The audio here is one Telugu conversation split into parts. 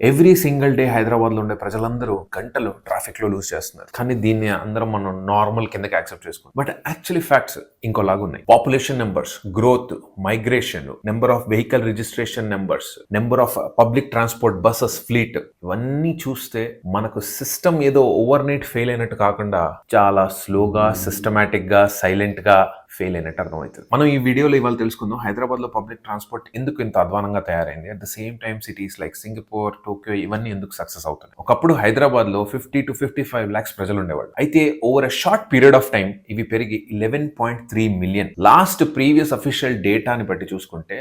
ఎవ్రీ సింగిల్ డే హైదరాబాద్లో ఉండే ప్రజలందరూ గంటలు ట్రాఫిక్లో లూజ్ చేస్తున్నారు. కానీ దీన్ని అందరం మనం నార్మల్ కిందకి యాక్సెప్ట్ చేసుకుంటాం. బట్ యాక్చువల్లీ ఫ్యాక్ట్స్ ఇంకోలాగా ఉన్నాయి. Population numbers, growth, migration, number of vehicle registration numbers, number of public transport buses fleet, ఇవన్నీ చూస్తే మనకు సిస్టమ్ ఏదో ఓవర్ నైట్ ఫెయిల్ అయినట్టు కాకుండా చాలా స్లోగా, సిస్టమేటిక్ గా, సైలెంట్ గా ఫెయిల్ అయినట్టు అర్థమవుతుంది. మనం ఈ వీడియోలో ఇవాళ తెలుసుకుందాం హైదరాబాద్ లో పబ్లిక్ ట్రాన్స్పోర్ట్ ఎందుకు ఇంత అధ్వానంగా తయారైంది, at the same time cities like Singapore, Tokyo ఇవన్నీ ఎందుకు సక్సెస్ అవుతున్నాయి. ఒకప్పుడు హైదరాబాద్ లో 50 to 55 lakhs ప్రజలు ఉండేవాళ్ళు. అయితే over a short period of time ఇవి పెరిగి 11.3 million. లాస్ట్ ప్రీవియస్ అఫీషియల్ డేటాని బట్టి చూసుకుంటే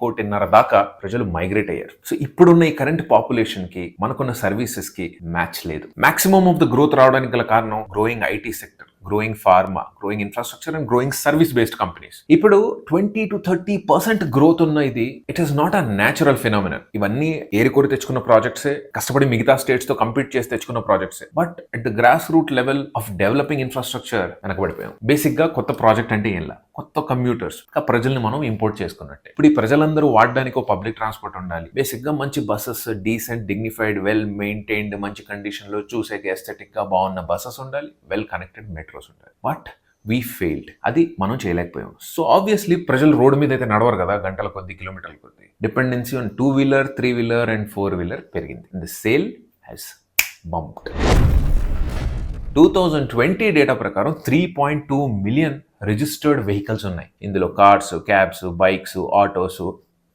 కోటిన్నర దాకా ప్రజలు మైగ్రేట్ అయ్యారు. సో ఇప్పుడున్న ఈ కరెంట్ పాపులేషన్ కి మనకున్న సర్వీసెస్ కి మ్యాచ్ లేదు. మాక్సిమం ఆఫ్ ద గ్రోత్ రావడానికి గల కారణం growing IT sector, growing pharma, growing infrastructure and growing service based companies. ఇప్పుడు 20 to 30% గ్రోత్ ఉన్న ఇది it is not a natural phenomenon. ఇవన్నీ ఏరికోరి తెచ్చుకున్న ప్రాజెక్ట్సే, కష్టపడి మిగతా స్టేట్స్ తో కంపీట్ చేసి తెచ్చుకున్న ప్రాజెక్ట్సే. But at the grass root level of developing infrastructure వెనకబడిపోయాం. బేసిక్ గా కొత్త ప్రాజెక్ట్ అంటే ఏం లా, కొత్త కంప్యూటర్స్ ప్రజల్ని మనం ఇంపోర్ట్ చేసుకున్నట్టే. ఇప్పుడు ఈ ప్రజలందరూ వాడడానికి ఒక పబ్లిక్ ట్రాన్స్పోర్ట్ ఉండాలి. బేసిక్ గా మంచి buses, decent, dignified, well maintained, మంచి కండిషన్ లో చూసే ఎస్థెటిక్ గా బాగున్న బస్సెస్ ఉండాలి, వెల్ కనెక్టెడ్ మెట్రోస్ ఉండాలి. But we failed. అది మనం చేయలేకపోయాం. సో ఆబ్వియస్లీ ప్రజలు రోడ్డు మీద అయితే నడవరు కదా గంటల కొద్ది, కిలోమీటర్ల కొద్ది. Dependency on 2-wheeler, 3-wheeler and 4-wheeler పెరిగింది. The sale has bumped. 2020 data ప్రకారం 3.2 million రిజిస్టర్డ్ వెహికల్స్ ఉన్నాయి. ఇందులో cars, cabs, bikes, autos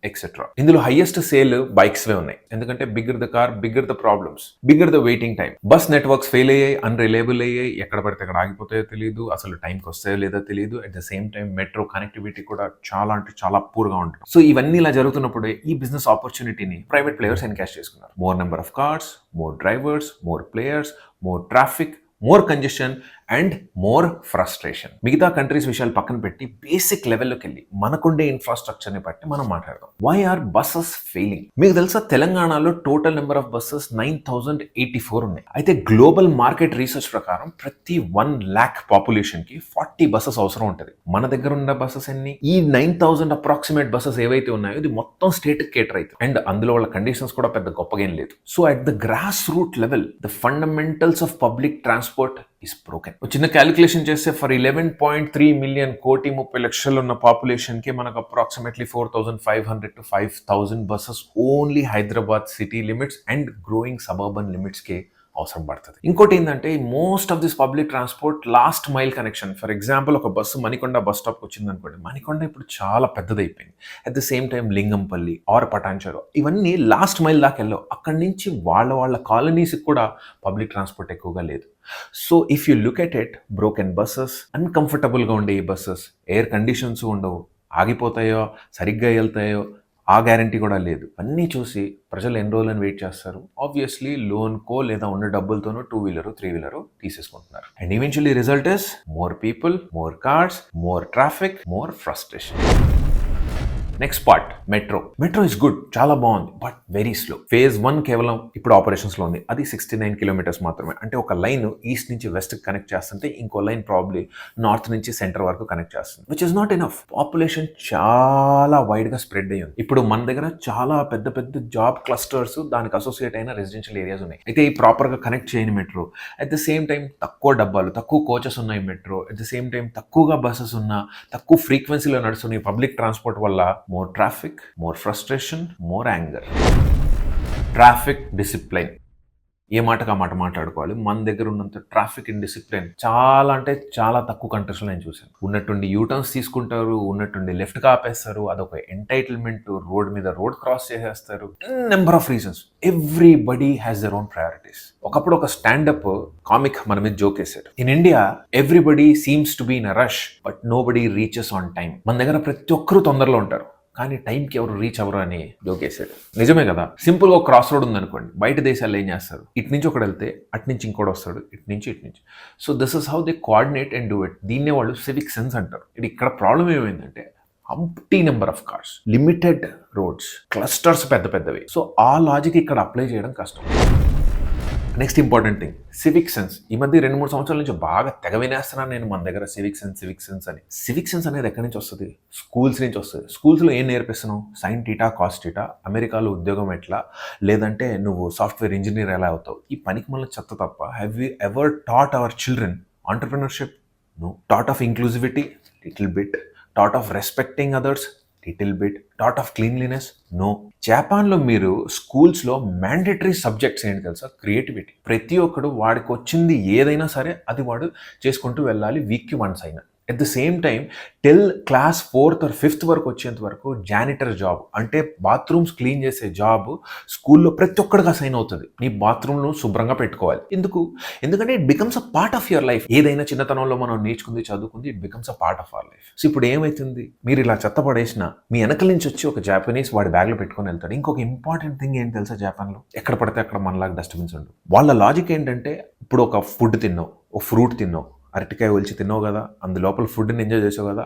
etcetera. ఇందులో హైయెస్ట్ సేల్ బైక్స్ వే ఉన్నాయి. ఎందుకంటే bigger the car, bigger the problems, bigger the waiting time. Bus networks fail అయ్యాయి, అన్రిలయబుల్ అయ్యాయి, ఎక్కడ పడితే అక్కడ ఆగిపోతాయో తెలియదు, అసలు టైంకి వస్తాయో లేదో తెలియదు. At the same time metro connectivity కూడా చాలా అంటే చాలా పూర్గా ఉంటుంది. సో ఇవన్నీ ఇలా జరుగుతున్నప్పుడే ఈ బిజినెస్ ఆపర్చునిటీని ప్రైవేట్ ప్లేయర్స్ ఎన్కాష్ చేసుకున్నారు. More number of cars, more drivers, more players, more traffic, more congestion and more frustration. మిగతా కంట్రీస్ విషయాలు పక్కన పెట్టి బేసిక్ లెవెల్లోకి వెళ్ళి మనకుండే ఇన్ఫ్రాస్ట్రక్చర్ని బట్టి మనం మాట్లాడదాం. Why are buses failing? మీకు తెలుసా తెలంగాణలో టోటల్ నెంబర్ ఆఫ్ బస్సెస్ 9,084 ఉన్నాయి. అయితే గ్లోబల్ మార్కెట్ రీసెర్చ్ ప్రకారం ప్రతి 1 lakh పాపులేషన్ కి 40 బస్సెస్ అవసరం ఉంటుంది. మన దగ్గర ఉన్న బస్సెస్ ఎన్ని? ఈ 9,000 అప్రాక్సిమేట్ బస్సెస్ ఏవైతే ఉన్నాయో ఇది మొత్తం స్టేట్ కేటర్ అవుతుంది. అండ్ అందులో వాళ్ళ కండిషన్స్ కూడా పెద్ద గొప్పగా ఏం లేదు. So at the grass root level the fundamentals of public transport is broken. చిన్న క్యాలిక్యులేషన్ చేస్తే ఫర్ 11.3 million, 1,30,00,000 ఉన్న పాపులేషన్ కి మనకు approximately 4,500 to 5,000 buses only Hyderabad city limits and growing suburban limits కి అవసరం పడుతుంది. ఇంకోటి ఏంటంటే most of this public transport last mile connection. For example ఒక బస్సు మణికొండ బస్ స్టాప్కి వచ్చింది అనుకోండి, మణికొండ ఇప్పుడు చాలా పెద్దదైపోయింది. At the same time Lingampalli are Patancheru ఇవన్నీ లాస్ట్ మైల్ దాకా వెళ్ళవు. అక్కడి నుంచి వాళ్ళ కాలనీస్కి కూడా పబ్లిక్ ట్రాన్స్పోర్ట్ ఎక్కువగా లేదు. So if you look at it, broken buses, అన్కంఫర్టబుల్గా ఉండే ఈ బస్సెస్, ఎయిర్ కండిషన్స్ ఉండవు, ఆగిపోతాయో సరిగ్గా వెళ్తాయో ఆ గ్యారంటీ కూడా లేదు. అన్నీ చూసి ప్రజలు ఎన్ని రోజులని వెయిట్ చేస్తారు? ఆబ్వియస్లీ లోన్కో లేదా ఉన్న డబ్బులతోనో 2-wheeler, 3-wheeler తీసేసుకుంటున్నారు. And eventually result is more people, more cars, more traffic, more frustration. Next part metro. Metro is good, చాలా బాగుంది, బట్ వెరీ స్లో. ఫేజ్ 1 కేవలం ఇప్పుడు ఆపరేషన్స్ లో ఉంది. అది 69 kilometers మాత్రమే. అంటే ఒక లైన్ ఈస్ట్ నుంచి వెస్ట్ కనెక్ట్ చేస్తుంటే ఇంకో లైన్ ప్రాబ్లీ నార్త్ నుంచి సెంటర్ వరకు కనెక్ట్ చేస్తుంది, which is not enough. Population చాలా వైడ్ గా స్ప్రెడ్ అయ్యింది. ఇప్పుడు మన దగ్గర చాలా పెద్ద పెద్ద జాబ్ క్లస్టర్స్, దానికి అసోసియేట్ అయిన రెసిడెన్షియల్ ఏరియాస్ ఉన్నాయి. అయితే ఈ ప్రాపర్ గా కనెక్ట్ చేయని metro, at the same time తక్కువ డబ్బాలు, తక్కువ కోచెస్ ఉన్నాయి metro, at the same time తక్కువగా బస్సెస్ ఉన్న, తక్కువ ఫ్రీక్వెన్సీలో నడుస్తున్న పబ్లిక్ ట్రాన్స్పోర్ట్ వల్ల more traffic, more frustration, more anger. Traffic discipline. ఏ మాటకు ఆ మాట మాట్లాడుకోవాలి. మన దగ్గర ఉన్నంత ట్రాఫిక్ అండ్ డిసిప్లిన్ చాలా అంటే చాలా తక్కువ కంట్రీస్లో నేను చూశాను. ఉన్నట్టుండి యూటర్న్స్ తీసుకుంటారు, ఉన్నట్టుండి లెఫ్ట్ ఆపేస్తారు, అదొక ఎంటైటిల్మెంట్, రోడ్ మీద రోడ్ క్రాస్ చేసేస్తారు. Number of reasons. Everybody has their own priorities. ఒకప్పుడు ఒక స్టాండప్ కామిక్ మన మీద జోక్ వేసాడు. In India everybody seems to be in a rush but nobody reaches on time. మన దగ్గర ప్రతి ఒక్కరూ తొందరలో ఉంటారు, కానీ టైంకి ఎవరు రీచ్ అవ్వరు అని జోకేసాడు. నిజమే కదా. సింపుల్గా ఒక క్రాస్ రోడ్ ఉందనుకోండి, బయట దేశాల్లో ఏం చేస్తారు, ఇటు నుంచి ఒకటి వెళ్తే అటు నుంచి ఇంకోటి వస్తాడు, ఇటు నుంచి. So this is how they coordinate and do it. దీన్నే వాళ్ళు సివిక్ సెన్స్ అంటారు. ఇక్కడ ప్రాబ్లం ఏమైందంటే umpteen number of cars, limited roads, clusters పెద్దవి. సో ఆ లాజిక్ ఇక్కడ అప్లై చేయడం కష్టం. Next important thing civic sense. ఈ మధ్య 2-3 సంవత్సరాల నుంచి బాగా తెగ వినేస్తున్నాను నేను మన దగ్గర సివిక్ సెన్స్ అని. సివిక్ సెన్స్ అనేది ఎక్కడి నుంచి వస్తుంది? స్కూల్స్ నుంచి వస్తుంది. స్కూల్స్లో ఏం నేర్పిస్తున్నావు? సైన్ టీటా, కాస్ టీటా, అమెరికాలో ఉద్యోగం ఎట్లా, లేదంటే నువ్వు సాఫ్ట్వేర్ ఇంజనీర్ ఎలా అవుతావు, ఈ పనికి మళ్ళీ చెత్త తప్ప. Have you ever taught our children entrepreneurship? No. Taught of inclusivity? Little bit. Taught of respecting others? Little bit. Taught of cleanliness? No. జపాన్లో మీరు స్కూల్స్లో మ్యాండేటరీ సబ్జెక్ట్స్ ఏంటి తెలుసా? క్రియేటివిటీ. ప్రతి ఒక్కడు వాడికి వచ్చింది ఏదైనా సరే అది వాడు చేసుకుంటూ వెళ్ళాలి, వీక్కి వన్స్ అయినా. At the same time till class 4th or 5th వరకు వచ్చేంత వరకు జానిటర్ జాబ్ అంటే బాత్రూమ్స్ క్లీన్ చేసే జాబ్ స్కూల్లో ప్రతి ఒక్కడికి అసైన్ అవుతుంది. నీ బాత్రూమ్ను శుభ్రంగా పెట్టుకోవాలి. ఎందుకంటే it becomes a part of your life. ఏదైనా చిన్నతనంలో మనం నేర్చుకుంది, చదువుకుంది, it becomes a part of our life. So ఇప్పుడు ఏమవుతుంది? మీరు ఇలా చెత్త పడేసిన మీ వెనకల నుంచి వచ్చి ఒక జాపనీస్ వాడి బ్యాగ్లో పెట్టుకొని వెళ్తాడు. ఇంకొక ఇంపార్టెంట్ థింగ్ ఏంటి తెలుసా? జపాన్లో ఎక్కడ పడితే అక్కడ మనలాగా డస్ట్బిన్స్ ఉండవు. వాళ్ళ లాజిక్ ఏంటంటే, ఇప్పుడు ఒక ఫుడ్ తిన్నావు, ఒక ఫ్రూట్ తిన్నావు, అరటికాయ ఒలిచి తిన్నావు కదా, అందులోపల ఫుడ్ని ఎంజాయ్ చేసావు కదా,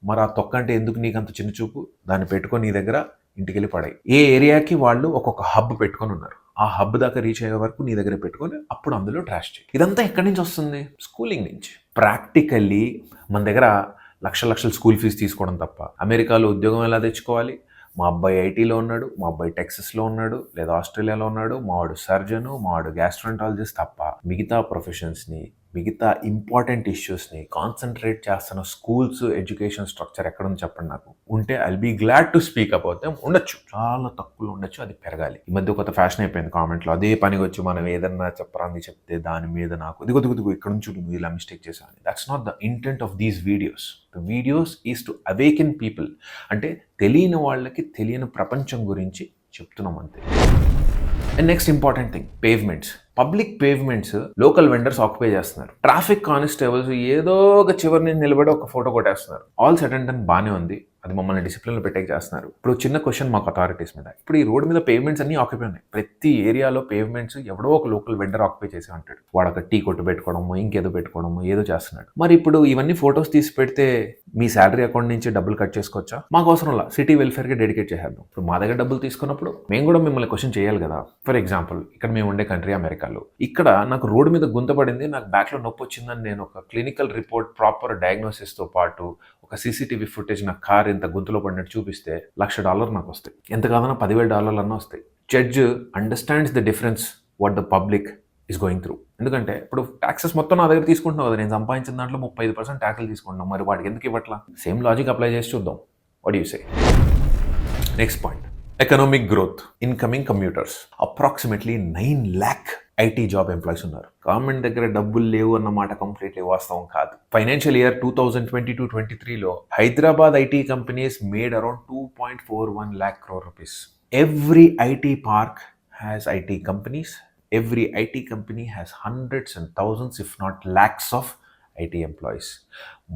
మరి ఆ తొక్క అంటే ఎందుకు నీకు అంత చిన్న చూపు? దాన్ని పెట్టుకొని నీ దగ్గర ఇంటికి వెళ్ళి పడాయి. ఏ ఏరియాకి వాళ్ళు ఒక్కొక్క హబ్ పెట్టుకొని ఉన్నారు. ఆ హబ్ దాకా రీచ్ అయ్యే వరకు నీ దగ్గర పెట్టుకొని అప్పుడు అందులో ట్రాష్ చేయి. ఇదంతా ఎక్కడి నుంచి వస్తుంది? స్కూలింగ్ నుంచి. ప్రాక్టికల్లీ మన దగ్గర లక్షల స్కూల్ ఫీజు తీసుకోవడం తప్ప అమెరికాలో ఉద్యోగం ఎలా తెచ్చుకోవాలి? మా అబ్బాయి ఐటీలో ఉన్నాడు, మా అబ్బాయి టెక్సస్లో ఉన్నాడు, లేదా ఆస్ట్రేలియాలో ఉన్నాడు, మావాడు సర్జను, మావాడు గ్యాస్ట్రోంటాలజిస్ట్ తప్ప మిగతా ప్రొఫెషన్స్ని, మిగతా ఇంపార్టెంట్ ఇష్యూస్ని కాన్సన్ట్రేట్ చేస్తున్న స్కూల్స్, ఎడ్యుకేషన్ స్ట్రక్చర్ ఎక్కడుంది చెప్పండి నాకు. ఉంటే I'll be glad to speak about them. ఉండొచ్చు, చాలా తక్కువలో ఉండొచ్చు, అది పెరగాలి. ఈ మధ్య కొత్త ఫ్యాషన్ అయిపోయింది కామెంట్లో. అదే పనికి వచ్చి మనం ఏదన్నా చెప్పరాంది చెప్తే దాని మీద నాకు దిగు ఇక్కడ నుంచి నువ్వు ఇలా మిస్టేక్ చేశాను. That's not the intent of these videos. The videos is to awaken people. అంటే తెలియని వాళ్ళకి తెలియని ప్రపంచం గురించి చెప్తున్నాం అంతే. And next important thing, pavements. Public pavements local vendors occupy చేస్తున్నారు. ట్రాఫిక్ కానిస్టేబుల్స్ ఏదో ఒక చివరి నుంచి నిలబడి ఒక ఫోటో కొట్టేస్తున్నారు. ఆల్ సెట్ అండ్ డన్ బాగానే ఉంది, అది మమ్మల్ని డిసిప్లిన్లో పెట్టేకి చేస్తున్నారు. ఇప్పుడు చిన్న క్వశ్చన్ మాకు అథారిటీస్ మీద, ఇప్పుడు ఈ రోడ్ మీద పేవ్మెంట్స్ అన్ని ఆక్యుపై ఉన్నాయి. ప్రతి ఏరియాలో పేవ్మెంట్స్ ఎవడో ఒక లోకల్ వెండర్ ఆక్యుపై చేసి ఉంటాడు. వాడు ఒక టీ కొట్టు పెట్టుకోవడము, ఇంకేదో పెట్టుకోవడము, ఏదో చేస్తున్నాడు. మరి ఇప్పుడు ఇవన్నీ ఫొటోస్ తీసి పెడితే మీ శాలరీ అకౌంట్ నుంచి డబ్బులు కట్ చేసుకోవచ్చా? మాకు అవసరంలా, సిటీ వెల్ఫేర్కి డెడికేట్ చేసేద్దాం. ఇప్పుడు మా దగ్గర డబ్బులు తీసుకున్నప్పుడు మేము కూడా మిమ్మల్ని క్వశ్చన్ చేయాలి కదా. ఫర్ ఎగ్జాంపుల్, ఇక్కడ మేము ఉండే కంట్రీ అమెరికాలో, ఇక్కడ నాకు రోడ్డు మీద గుంత పడింది, నాకు బ్యాక్లో నొప్పి వచ్చిందని నేను ఒక క్లినికల్ రిపోర్ట్, ప్రాపర్ డయాగ్నోసిస్తో పాటు ఒక సీసీటీవీ ఫుటేజ్ నా కార్ ఇంత గుంతలో పడినట్టు చూపిస్తే $1,00,000 నాకు వస్తాయి. ఎంత కాదన్నా $10,000 అన్నా వస్తాయి. Judge understands the difference what the public is going through. ఎందుకంటే ఇప్పుడు ట్యాక్సెస్ మొత్తం నా దగ్గర తీసుకుంటున్నావు కదా, నేను సంపాదించిన దాంట్లో 35% ట్యాక్స్లు తీసుకుంటున్నాం, మరి వాడికి ఎందుకు ఇవ్వట్లా? సేమ్ లాజిక్ అప్లై చేసి చూద్దాం. What you say? Next point, economic growth. Incoming commuters approximately 9 lakh IT job employees ఉన్నారు. గవర్నమెంట్ దగ్గర డబ్బులు లేవు అన్నమాట కంప్లీట్లీ వాస్తవం కాదు. ఫైనాన్షియల్ ఇయర్ 2022-23లో Hyderabad IT companies made around 2.41 lakh crore rupees. Every IT park has IT companies. Every IT company has hundreds and thousands, if not lakhs of IT employees.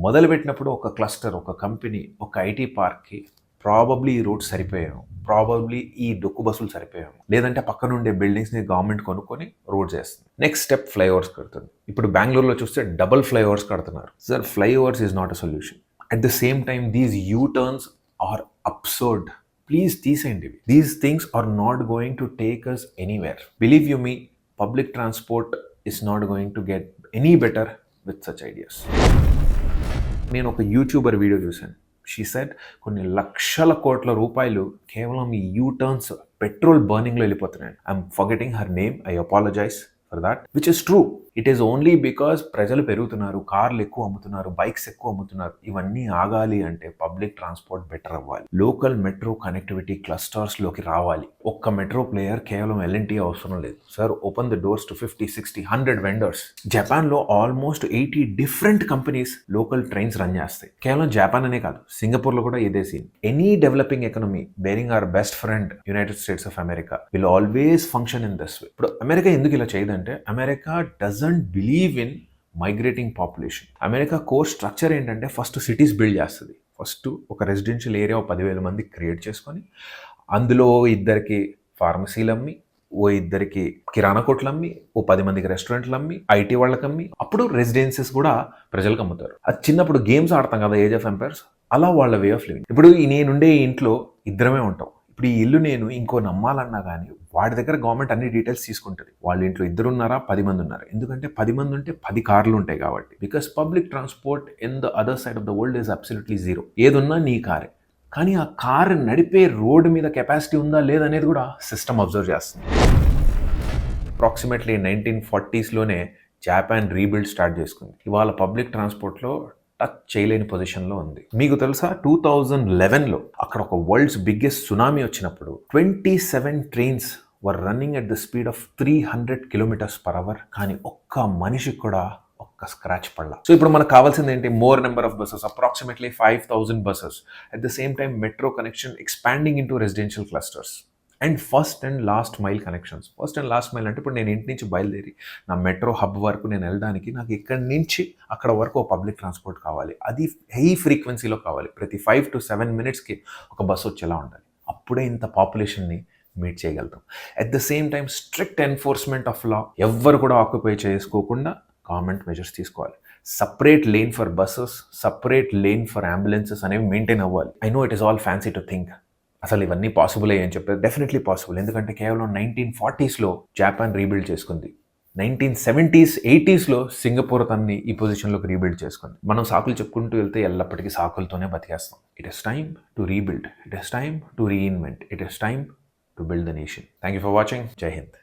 మొదలుపెట్టినప్పుడు ఒక క్లస్టర్, ఒక కంపెనీ, ఒక ఐటీ పార్క్కి ప్రాబబ్లీ ఈ రోడ్స్ సరిపోయాము, ప్రాబబ్లీ ఈ డొక్కు బస్సులు సరిపోయాము, లేదంటే పక్కన ఉండే బిల్డింగ్స్ని గవర్నమెంట్ కొనుక్కొని రోడ్స్ వేస్తుంది. నెక్స్ట్ స్టెప్ ఫ్లైఓవర్స్ కడుతుంది. ఇప్పుడు బెంగళూరులో చూస్తే డబుల్ ఫ్లైఓవర్స్ కడుతున్నారు. Sir, flyovers is not a solution. At the same time these U turns are absurd. Please తీసేయండి. These things are not going to take us anywhere. Believe you me, public transport is not going to get any better with such ideas. నేను ఒక యూట్యూబర్ వీడియో చూశాను. షీ సెడ్ కొన్ని లక్షల కోట్ల రూపాయలు కేవలం ఈ యూటర్న్స్ పెట్రోల్ బర్నింగ్లో వెళ్ళిపోతున్నాయి. I'm forgetting her name, I apologize for that, which is true. It is only because ప్రజలు పెరుగుతున్నారు, కార్లు ఎక్కువ అమ్ముతున్నారు, బైక్స్ ఎక్కువ అమ్ముతున్నారు. ఇవన్నీ ఆగాలి అంటే పబ్లిక్ ట్రాన్స్పోర్ట్ బెటర్ అవ్వాలి. లోకల్ మెట్రో కనెక్టివిటీ క్లస్టర్స్లోకి రావాలి. ఒక్క మెట్రో ప్లేయర్ కేవలం L&T అవసరం లేదు sir. Open the doors to 50, 60, 100 vendors. జపాన్లో almost 80 different companies local trains run చేస్తాయి. కేవలం జపాన్ అనే కాదు, సింగపూర్లో కూడా ఇదే scene. Any developing economy bearing our best friend United States of America will always function in this way. ఇప్పుడు అమెరికా ఎందుకు ఇలా చేయదంటే, America doesn't believe in migrating population. America core structure ఏంటంటే, ఫస్ట్ సిటీస్ బిల్డ్ చేస్తుంది. ఫస్ట్ ఒక రెసిడెన్షియల్ ఏరియా 10,000 మంది క్రియేట్ చేసుకొని అందులో 2 ఫార్మసీలు అమ్మి, 2 కిరాణా కొట్లు అమ్మి, 10 మందికి రెస్టారెంట్లు అమ్మి, ఐటీ వాళ్ళకి అమ్మి, అప్పుడు రెసిడెన్సీస్ కూడా ప్రజలకు అమ్ముతారు. అది చిన్నప్పుడు గేమ్స్ ఆడతాం కదా, ఏజ్ ఆఫ్ ఎంపైర్స్, అలా వాళ్ళ వే ఆఫ్ లివింగ్. ఇప్పుడు నేనుండే ఇంట్లో 2 ఉంటాం. ఇప్పుడు ఈ ఇల్లు నేను ఇంకో నమ్మాలన్నా కానీ వాడి దగ్గర గవర్నమెంట్ అన్ని డీటెయిల్స్ తీసుకుంటుంది. వాళ్ళ ఇంట్లో 2 ఉన్నారా, 10 మంది ఉన్నారా? ఎందుకంటే 10 మంది ఉంటే 10 కార్లు ఉంటాయి కాబట్టి. Because public transport in the other side of the world is absolutely zero. ఏదున్నా నీ కారే. కానీ ఆ కారు నడిపే రోడ్డు మీద కెపాసిటీ ఉందా లేదనేది కూడా సిస్టమ్ అబ్జర్వ్ చేస్తుంది. అప్రాక్సిమేట్లీ 1940స్లోనే జాపాన్ రీబిల్డ్ స్టార్ట్ చేసుకుంది. ఇవాళ పబ్లిక్ ట్రాన్స్పోర్ట్లో టచ్ చేయలేని పొజిషన్లో ఉంది. మీకు తెలుసా 2011లో అక్కడ ఒక వరల్డ్స్ బిగ్గెస్ట్ సునామీ వచ్చినప్పుడు 27 trains were running at the speed of 300 km/h. కానీ ఒక్క మనిషికి కూడా ఒక్క స్క్రాచ్ పడలా. సో ఇప్పుడు మనకు కావాల్సింది ఏంటి? More number of buses, approximately 5,000 buses. At the same time metro connection expanding in to residential clusters and first and last mile connections. First and last mile అంటే ఇప్పుడు నేను ఇంటి నుంచి బయలుదేరి నా మెట్రో హబ్ వరకు నేను వెళ్ళడానికి నాకు ఇక్కడి నుంచి అక్కడ వరకు ఒక పబ్లిక్ ట్రాన్స్పోర్ట్ కావాలి. అది హై ఫ్రీక్వెన్సీలో కావాలి. ప్రతి 5 to 7 minutesకి ఒక బస్సు వచ్చేలా ఉండాలి. అప్పుడే ఇంత పాపులేషన్ని మీట్ చేయగలుగుతాం. At the same time strict enforcement of law, ఎవ్వరు కూడా ఆక్యుపై చేసుకోకుండా గవర్నమెంట్ మెజర్స్ తీసుకోవాలి. Separate lane for buses, separate lane for ambulances అనేవి మెయింటైన్ అవ్వాలి. I know it is all fancy to think అసలు ఇవన్నీ పాసిబుల్ అని చెప్పారు. Definitely possible. ఎందుకంటే కేవలం 1940స్లో జాపాన్ రీబిల్డ్ చేసుకుంది. 1970s, 80sలో సింగపూర్ తన్ని ఈ పొజిషన్లోకి రీబిల్డ్ చేసుకుంది. మనం సాకులు చెప్పుకుంటూ వెళ్తే ఎల్లప్పటికీ సాకులతోనే బతికేస్తాం. It is time to rebuild. It is time to reinvent. It is time to build the nation. Thank you for watching. Jai Hind.